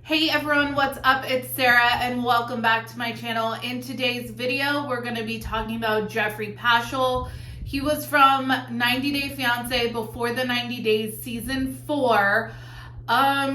Hey everyone, what's up? It's Sarah and welcome back to my channel. In today's video, we're going to be talking about Geoffrey Paschel. He was from 90 Day Fiancé Before the 90 Days Season 4.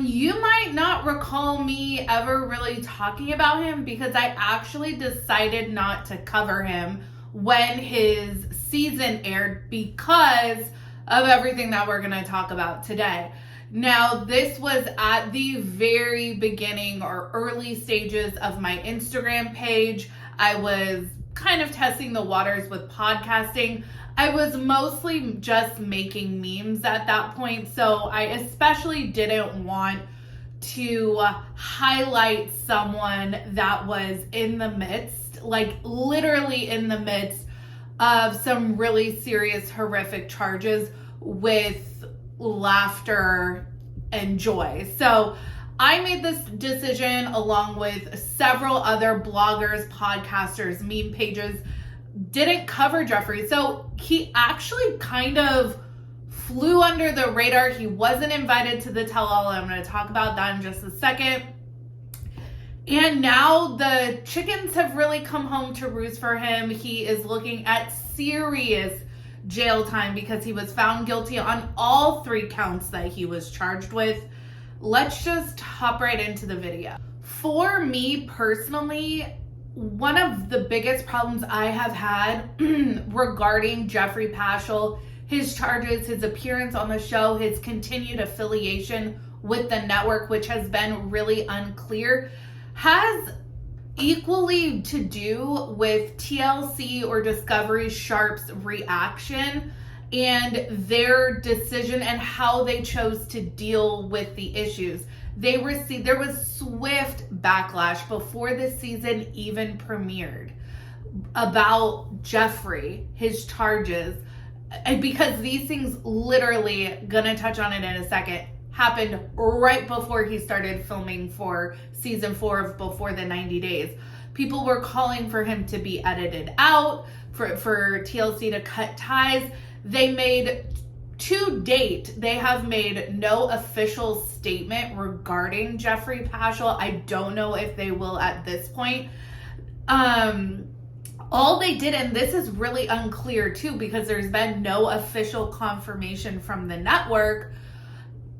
You might not recall me ever really talking about him because I actually decided not to cover him when his season aired because of everything that we're going to talk about today. Now, this was at the very beginning or early stages of my Instagram page. I was kind of testing the waters with podcasting. I was mostly just making memes at that point, so I especially didn't want to highlight someone that was in the midst, like literally in the midst of some really serious, horrific charges with laughter and joy. So I made this decision along with several other bloggers, podcasters, meme pages, didn't cover Geoffrey. So he actually kind of flew under the radar. He wasn't invited to the tell-all. I'm going to talk about that in just a second. And now the chickens have really come home to roost for him. He is looking at serious jail time because he was found guilty on all 3 counts that he was charged with. Let's just hop right into the video. For me personally, one of the biggest problems I have had regarding Geoffrey Paschel, his charges, his appearance on the show, his continued affiliation with the network, which has been really unclear, has equally to do with TLC or Discovery Sharp's reaction and their decision and how they chose to deal with the issues. There was swift backlash before the season even premiered about Geoffrey, his charges, and because these things literally, gonna touch on it in a second, happened right before he started filming for season 4 of Before the 90 Days. People were calling for him to be edited out, for TLC to cut ties. They made, to date, they have made no official statement regarding Geoffrey Paschel. I don't know if they will at this point. All they did, and this is really unclear too, because there's been no official confirmation from the network,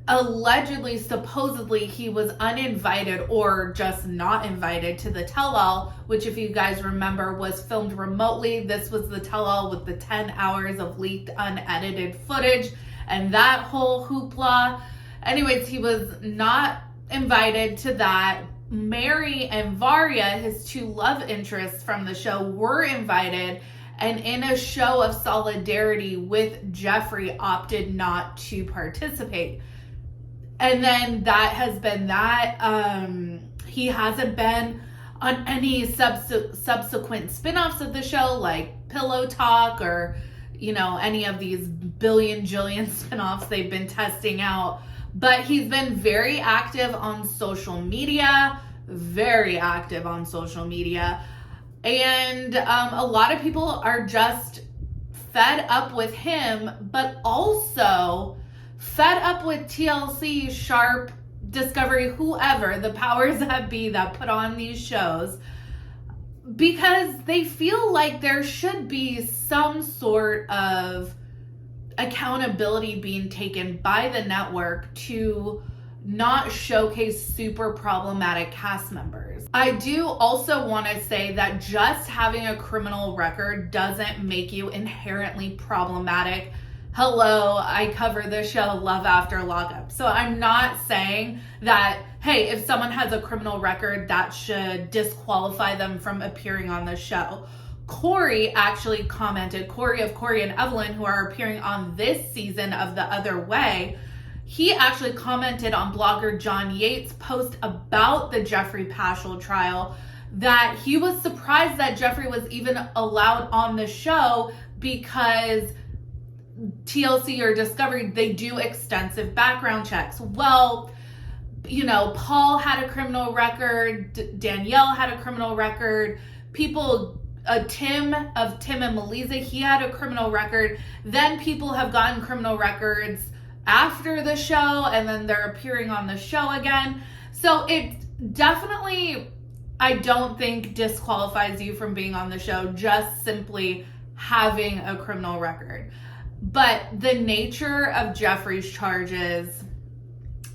allegedly, supposedly, he was uninvited or just not invited to the tell-all, which, if you guys remember, was filmed remotely. This was the tell-all with the 10 hours of leaked, unedited footage and that whole hoopla. Anyways, he was not invited to that. Mary and Varya, his 2 love interests from the show, were invited, and in a show of solidarity with Geoffrey, opted not to participate. And then that has been that. He hasn't been on any subsequent spin-offs of the show, like Pillow Talk or, any of these jillion spin-offs they've been testing out. But he's been very active on social media, And a lot of people are just fed up with him, but also fed up with TLC, Sharp, Discovery, whoever, the powers that be that put on these shows, because they feel like there should be some sort of accountability being taken by the network to not showcase super problematic cast members. I do also want to say that just having a criminal record doesn't make you inherently problematic. Hello, I cover the show Love After Lockup. So I'm not saying that, hey, if someone has a criminal record, that should disqualify them from appearing on the show. Corey actually commented, Corey and Evelyn, who are appearing on this season of The Other Way, he actually commented on blogger John Yates' post about the Geoffrey Paschel trial that he was surprised that Geoffrey was even allowed on the show because TLC or Discovery, they do extensive background checks. Well, Paul had a criminal record, Danielle had a criminal record, Tim and Melissa, he had a criminal record. Then people have gotten criminal records after the show, and then they're appearing on the show again. So it definitely, I don't think, disqualifies you from being on the show, just simply having a criminal record. But the nature of Geoffrey's charges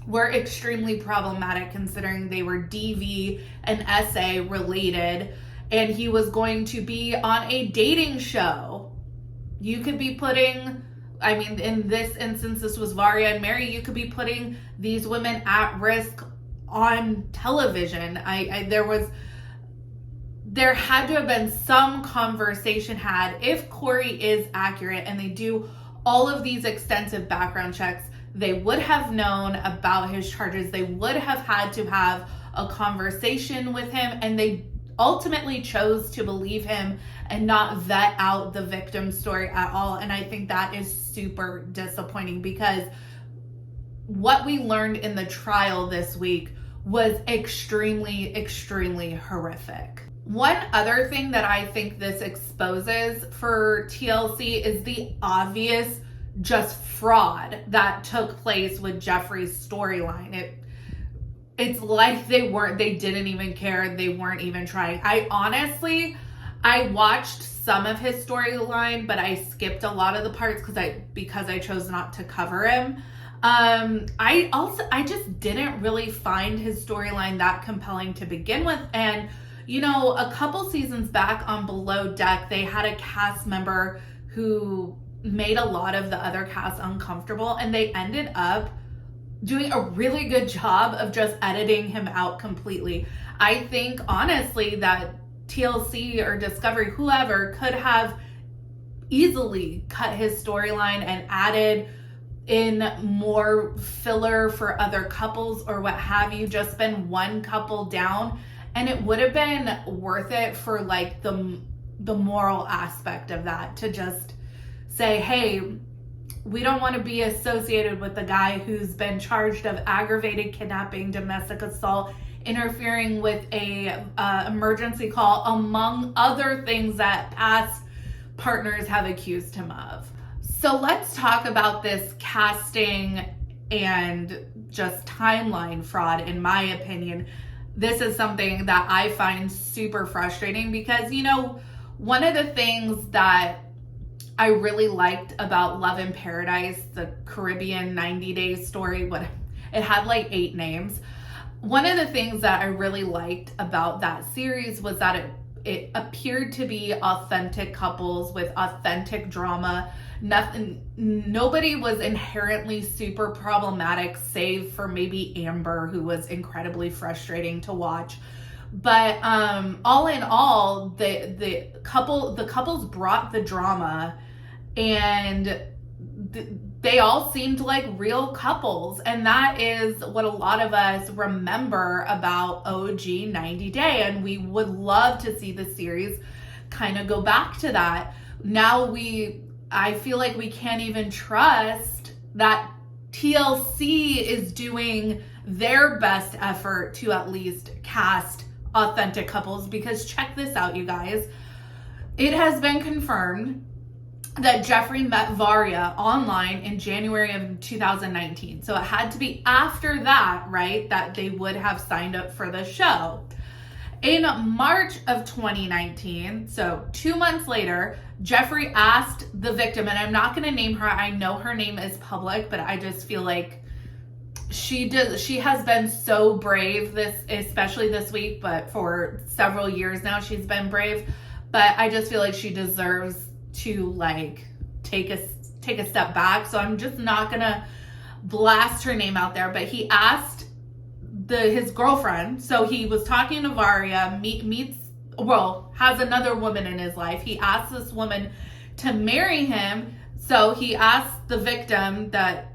were extremely problematic, considering they were DV and SA related, and he was going to be on a dating show. You could be putting, I mean, in this instance, this was Varya and Mary, you could be putting these women at risk on television. There had to have been some conversation had. If Corey is accurate and they do all of these extensive background checks, they would have known about his charges. They would have had to have a conversation with him, and they ultimately chose to believe him and not vet out the victim's story at all. And I think that is super disappointing, because what we learned in the trial this week was extremely, extremely horrific. One other thing that I think this exposes for TLC is the obvious just fraud that took place with Geoffrey's storyline. It's like they didn't even care. They weren't even trying. I watched some of his storyline, but I skipped a lot of the parts because I chose not to cover him. I just didn't really find his storyline that compelling to begin with. And, you know, a couple seasons back on Below Deck, they had a cast member who made a lot of the other cast uncomfortable, and they ended up doing a really good job of just editing him out completely. I think, honestly, that TLC or Discovery, whoever, could have easily cut his storyline and added in more filler for other couples or what have you, just been one couple down, and it would have been worth it for like the moral aspect of that, to just say, hey, we don't want to be associated with the guy who's been charged of aggravated kidnapping, domestic assault, interfering with a emergency call, among other things that past partners have accused him of. So let's talk about this casting and just timeline fraud. In my opinion, this is something that I find super frustrating, because, you know, one of the things that I really liked about Love in Paradise, the Caribbean 90-day story, it had like 8 names. One of the things that I really liked about that series was that it appeared to be authentic couples with authentic drama. Nobody was inherently super problematic, save for maybe Amber, who was incredibly frustrating to watch. But all in all, the couples brought the drama, and they all seemed like real couples. And that is what a lot of us remember about OG 90 Day. And we would love to see the series kind of go back to that. Now I feel like we can't even trust that TLC is doing their best effort to at least cast authentic couples, because check this out, you guys. It has been confirmed that Geoffrey met Varya online in January of 2019. So it had to be after that, right, that they would have signed up for the show. In March of 2019, so 2 months later, Geoffrey asked the victim, and I'm not going to name her. I know her name is public, but I just feel like she has been so brave, especially this week, but for several years now she's been brave. But I just feel like she deserves to like take a step back. So I'm just not gonna blast her name out there. But he asked his girlfriend, so he was talking to Varya, has another woman in his life. He asked this woman to marry him. So he asked the victim that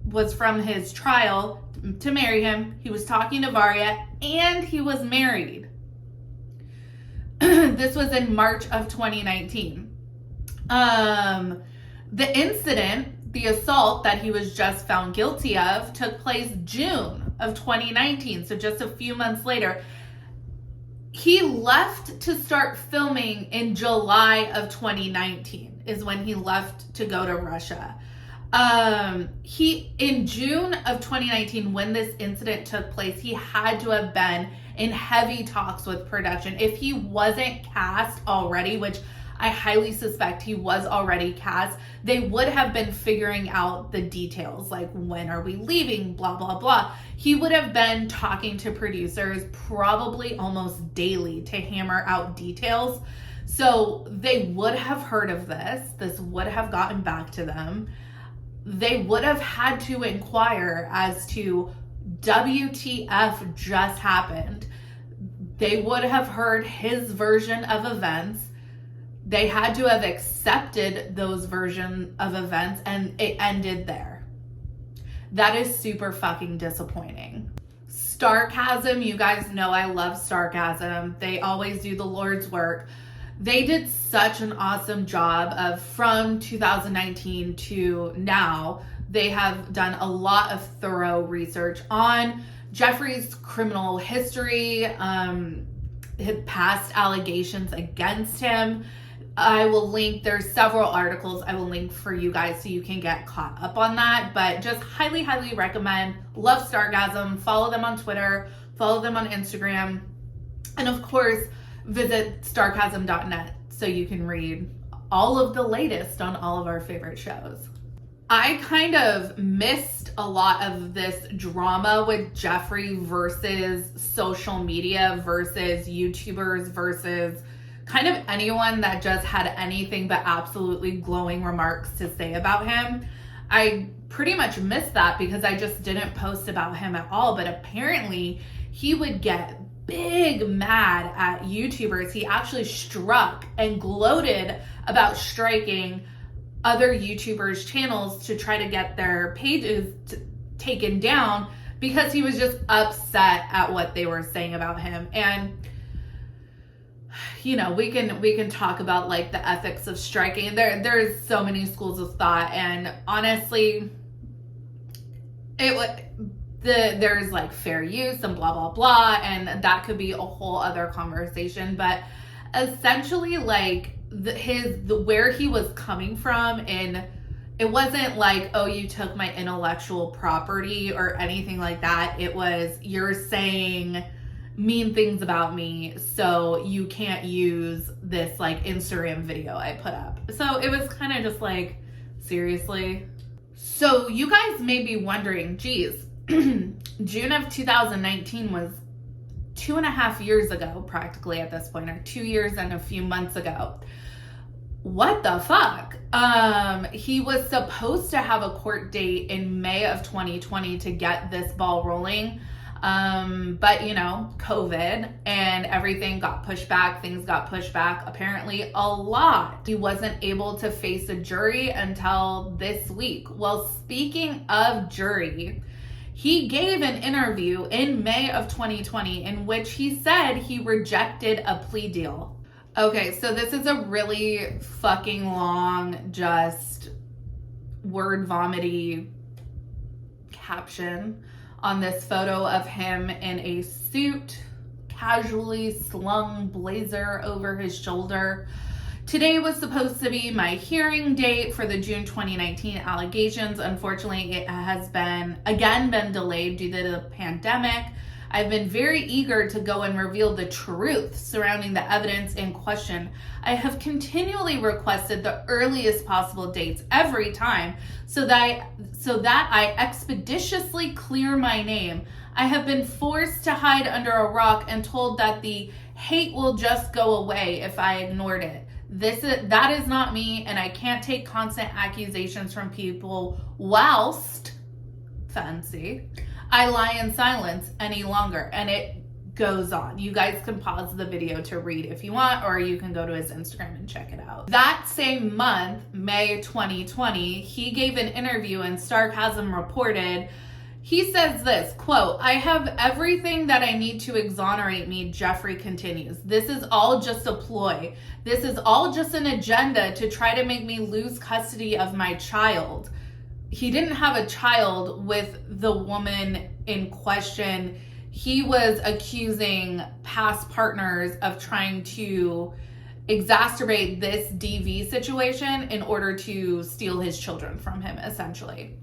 was from his trial to marry him. He was talking to Varya, and he was married. This was in March of 2019. The incident, the assault that he was just found guilty of, took place June of 2019. So just a few months later. He left to start filming in July of 2019 is when he left to go to Russia. He, in June of 2019, when this incident took place, he had to have been in heavy talks with production. If he wasn't cast already, which I highly suspect he was already cast, they would have been figuring out the details, like when are we leaving, blah, blah, blah. He would have been talking to producers probably almost daily to hammer out details. So they would have heard of this. This would have gotten back to them. They would have had to inquire as to WTF just happened. They would have heard his version of events. They had to have accepted those versions of events, and it ended there. That is super fucking disappointing. Starcasm, you guys know I love Starcasm. They always do the Lord's work. They did such an awesome job of, from 2019 to now, they have done a lot of thorough research on Geoffrey's criminal history, his past allegations against him. I will link, there's several articles I will link for you guys so you can get caught up on that, but just highly, highly recommend. Love Starcasm. Follow them on Twitter, follow them on Instagram, and of course, visit starcasm.net so you can read all of the latest on all of our favorite shows. I kind of missed a lot of this drama with Geoffrey versus social media versus YouTubers versus kind of anyone that just had anything but absolutely glowing remarks to say about him. I pretty much missed that because I just didn't post about him at all, but apparently he would get big mad at YouTubers. He actually struck and gloated about striking other YouTubers' channels to try to get their pages taken down because he was just upset at what they were saying about him. And you know, we can talk about like the ethics of striking. There's so many schools of thought, and honestly, there's like fair use and blah blah blah, and that could be a whole other conversation. But essentially, like where he was coming from, and it wasn't like, oh, you took my intellectual property or anything like that. It was, you're saying mean things about me, so you can't use this like Instagram video I put up. So it was kind of just like, seriously. So you guys may be wondering, geez, June of 2019 was 2.5 years ago, practically at this point, or 2 years and a few months ago. What the fuck? He was supposed to have a court date in May of 2020 to get this ball rolling. But you know, COVID and everything got pushed back, things got pushed back, apparently a lot. He wasn't able to face a jury until this week. Well, speaking of jury, he gave an interview in May of 2020 in which he said he rejected a plea deal. Okay, so this is a really fucking long, just word vomity caption on this photo of him in a suit, casually slung blazer over his shoulder. Today was supposed to be my hearing date for the June 2019 allegations. Unfortunately, it has been delayed due to the pandemic. I've been very eager to go and reveal the truth surrounding the evidence in question. I have continually requested the earliest possible dates every time so that I expeditiously clear my name. I have been forced to hide under a rock and told that the hate will just go away if I ignored it. That is not me, and I can't take constant accusations from people whilst, fancy, I lie in silence any longer. And it goes on. You guys can pause the video to read if you want, or you can go to his Instagram and check it out. That same month, May 2020, he gave an interview and Starcasm reported, he says this, quote, "I have everything that I need to exonerate me," Geoffrey continues. "This is all just a ploy. This is all just an agenda to try to make me lose custody of my child." He didn't have a child with the woman in question. He was accusing past partners of trying to exacerbate this DV situation in order to steal his children from him, essentially.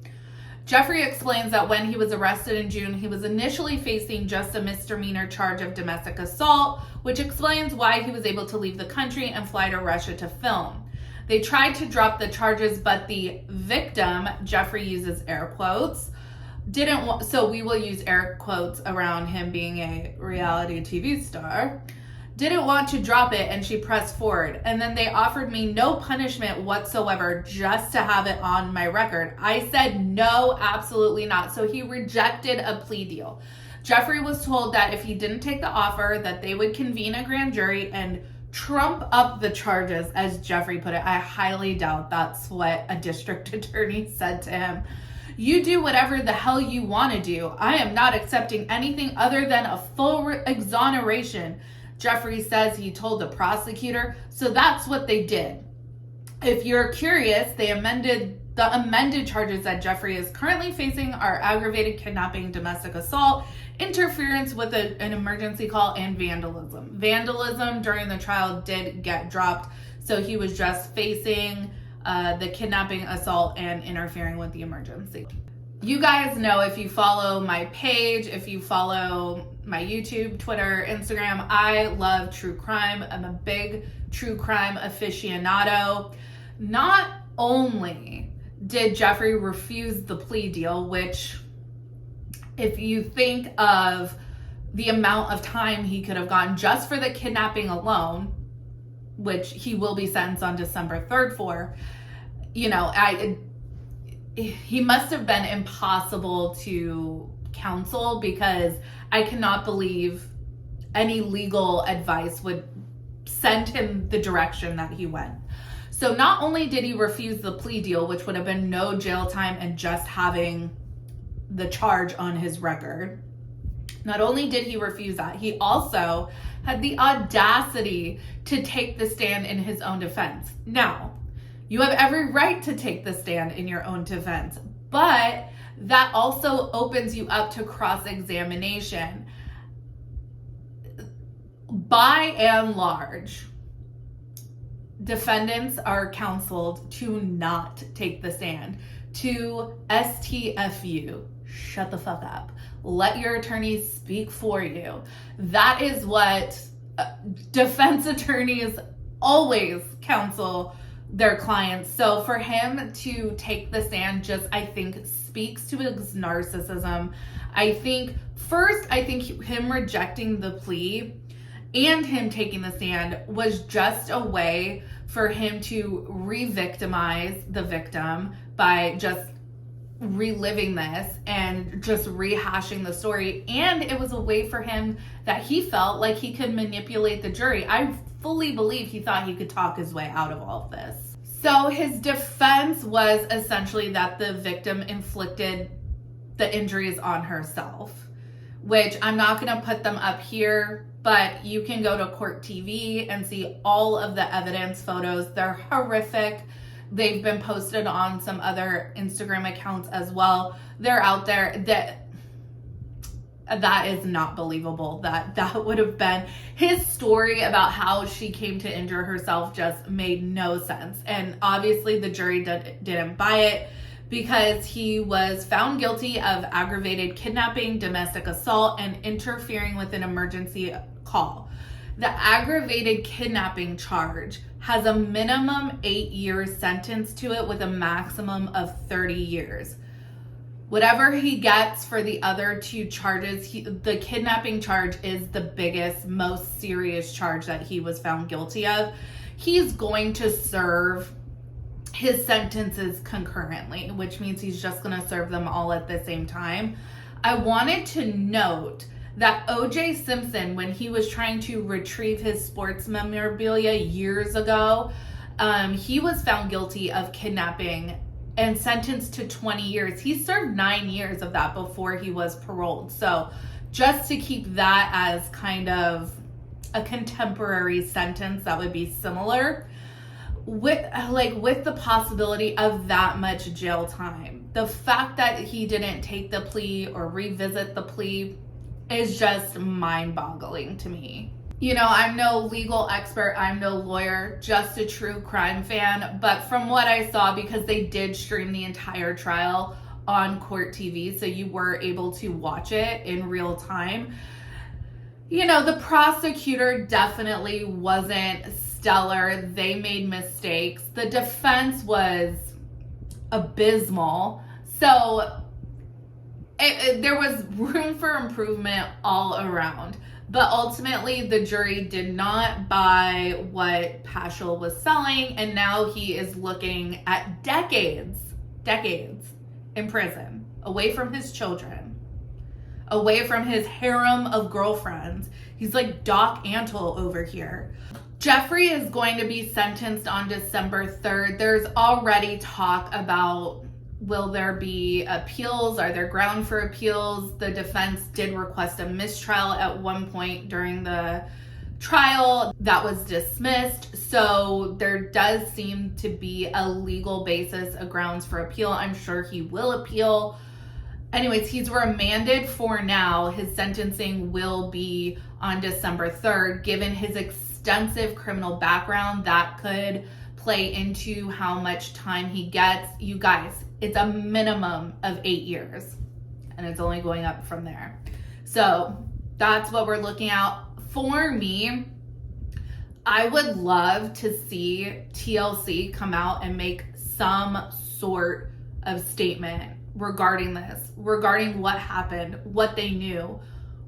Geoffrey explains that when he was arrested in June, he was initially facing just a misdemeanor charge of domestic assault, which explains why he was able to leave the country and fly to Russia to film. They tried to drop the charges, but the victim, Geoffrey uses air quotes, didn't want, so we will use air quotes around him being a reality TV star, didn't want to drop it, and she pressed forward. And then they offered me no punishment whatsoever just to have it on my record. I said no, absolutely not. So he rejected a plea deal. Geoffrey was told that if he didn't take the offer, that they would convene a grand jury and trump up the charges, as Geoffrey put it. I highly doubt that's what a district attorney said to him. You do whatever the hell you want to do. I am not accepting anything other than a full exoneration. Geoffrey says he told the prosecutor, so that's what they did. If you're curious, the amended charges that Geoffrey is currently facing are aggravated kidnapping, domestic assault, interference with an emergency call, and vandalism. Vandalism during the trial did get dropped, so he was just facing the kidnapping, assault, and interfering with the emergency. You guys know, if you follow my page, if you follow my YouTube, Twitter, Instagram, I love true crime. I'm a big true crime aficionado. Not only did Geoffrey refuse the plea deal, which, if you think of the amount of time he could have gotten just for the kidnapping alone, which he will be sentenced on December 3rd for, he must have been impossible to counsel, because I cannot believe any legal advice would send him the direction that he went. So not only did he refuse the plea deal, which would have been no jail time and just having the charge on his record, not only did he refuse that, he also had the audacity to take the stand in his own defense. Now, you have every right to take the stand in your own defense, but that also opens you up to cross-examination. By and large, defendants are counseled to not take the stand, to STFU, shut the fuck up. Let your attorney speak for you. That is what defense attorneys always counsel their clients. So for him to take the stand just, I think, speaks to his narcissism. I think him rejecting the plea and him taking the stand was just a way for him to re-victimize the victim by just reliving this and just rehashing the story. And it was a way for him that he felt like he could manipulate the jury. I fully believe he thought he could talk his way out of all of this. So his defense was essentially that the victim inflicted the injuries on herself, which I'm not going to put them up here, but you can go to Court TV and see all of the evidence photos. They're horrific. They've been posted on some other Instagram accounts as well. They're out there. That is not believable. That would have been his story about how she came to injure herself, just made no sense. And obviously the jury didn't buy it, because he was found guilty of aggravated kidnapping, domestic assault, and interfering with an emergency call. The aggravated kidnapping charge has a minimum 8-year sentence to it with a maximum of 30 years. Whatever he gets for the other two charges, the kidnapping charge is the biggest, most serious charge that he was found guilty of. He's going to serve his sentences concurrently, which means he's just going to serve them all at the same time. I wanted to note that O.J. Simpson, when he was trying to retrieve his sports memorabilia years ago, he was found guilty of kidnapping and sentenced to 20 years. He served 9 years of that before he was paroled. So just to keep that as kind of a contemporary sentence that would be similar, with the possibility of that much jail time. The fact that he didn't take the plea or revisit the plea is just mind-boggling to me. You know, I'm no legal expert, I'm no lawyer, just a true crime fan. But from what I saw, because they did stream the entire trial on Court TV, so you were able to watch it in real time, you know, the prosecutor definitely wasn't stellar. They made mistakes. The defense was abysmal. So there was room for improvement all around. But ultimately, the jury did not buy what Paschel was selling, and now he is looking at decades in prison, away from his children, away from his harem of girlfriends. He's like Doc Antle over here. Geoffrey is going to be sentenced on December 3rd. There's already talk about, will there be appeals? Are there ground for appeals? The defense did request a mistrial at one point during the trial. That was dismissed. So there does seem to be a legal basis, a grounds for appeal. I'm sure he will appeal. Anyways, he's remanded for now. His sentencing will be on December 3rd. Given his extensive criminal background, that could play into how much time he gets. You guys, it's a minimum of 8 years, and it's only going up from there. So that's what we're looking at. For me, I would love to see TLC come out and make some sort of statement regarding this, regarding what happened, what they knew,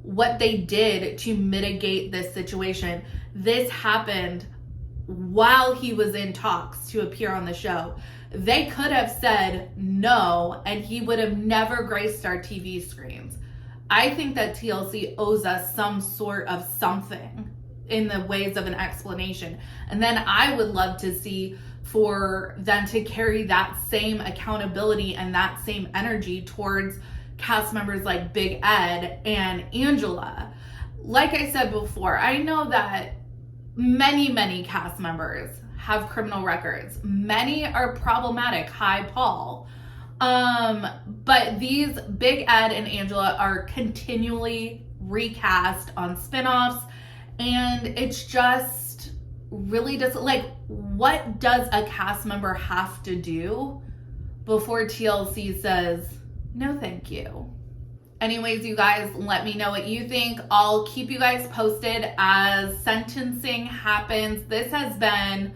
what they did to mitigate this situation. This happened while he was in talks to appear on the show. They could have said no, and he would have never graced our TV screens. I think that TLC owes us some sort of something in the ways of an explanation. And then I would love to see for them to carry that same accountability and that same energy towards cast members like Big Ed and Angela. Like I said before, I know that many cast members have criminal records. Many are problematic. Hi, Paul. But these Big Ed and Angela are continually recast on spinoffs, and it's just really like, what does a cast member have to do before TLC says, no, thank you? Anyways, you guys, let me know what you think. I'll keep you guys posted as sentencing happens. This has been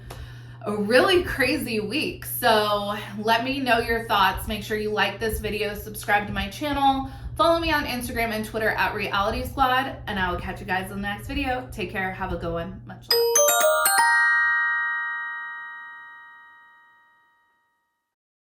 a really crazy week. So let me know your thoughts. Make sure you like this video, subscribe to my channel, follow me on Instagram and Twitter at Reality Squad, and I will catch you guys in the next video. Take care. Have a good one. Much love.